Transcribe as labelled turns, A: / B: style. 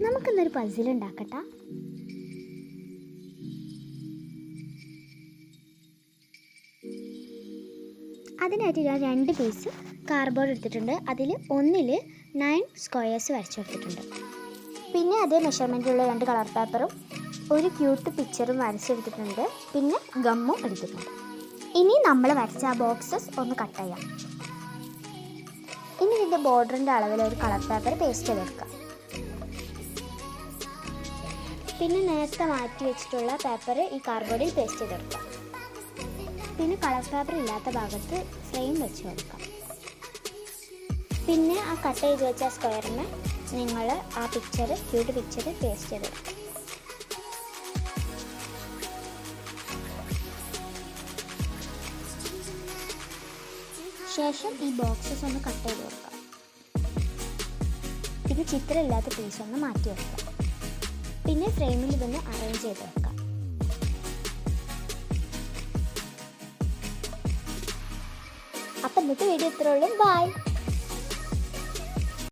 A: നമുക്കിന്നൊരു പസിൽ ഉണ്ടാക്കട്ടെ. അതിനായിട്ട് ഞാൻ 2 പീസ് കാർഡ്ബോർഡ് എടുത്തിട്ടുണ്ട്. അതിൽ ഒന്നിൽ 9 സ്ക്വയേഴ്സ് വരച്ചെടുത്തിട്ടുണ്ട്. പിന്നെ അതേ മെഷർമെൻറ്റിലുള്ള 2 കളർ പേപ്പറും ഒരു ക്യൂട്ട് പിക്ചറും വരച്ചെടുത്തിട്ടുണ്ട്. പിന്നെ ഗമ്മും എടുത്തിട്ടുണ്ട്. ഇനി നമ്മൾ വരച്ച ആ ബോക്സസ് ഒന്ന് കട്ട് ചെയ്യാം. ഇനി ഇതിൻ്റെ ബോർഡറിൻ്റെ അളവിൽ ഒരു കളർ പേപ്പർ പേസ്റ്റ് ചെയ്തെടുക്കാം. പിന്നെ നേരത്തെ മാറ്റി വെച്ചിട്ടുള്ള പേപ്പർ ഈ കാർഡ്ബോർഡിൽ പേസ്റ്റ് ചെയ്തെടുക്കാം. പിന്നെ കളർ പേപ്പർ ഇല്ലാത്ത ഭാഗത്ത് ഫ്രെയിം വെച്ച് കൊടുക്കാം. പിന്നെ ആ കട്ട് ചെയ്ത് വെച്ച സ്ക്വയറിന് നിങ്ങൾ ആ ക്യൂട്ട് പിക്ചർ പേസ്റ്റ് ചെയ്തെടുക്കാം. ശേഷം ഈ ബോക്സസ് ഒന്ന് കട്ട് ചെയ്ത് കൊടുക്കാം. പിന്നെ ചിത്രമില്ലാത്ത പീസ് ഒന്ന് മാറ്റി വെക്കാം. പിന്നെ ഫ്രെയിമിൽ ഇതൊന്ന് അറേഞ്ച് ചെയ്ത് വെക്കാം. അപ്പം ഇന്നത്തെ വീഡിയോ ഇത്രയുള്ളൂ. ബൈ.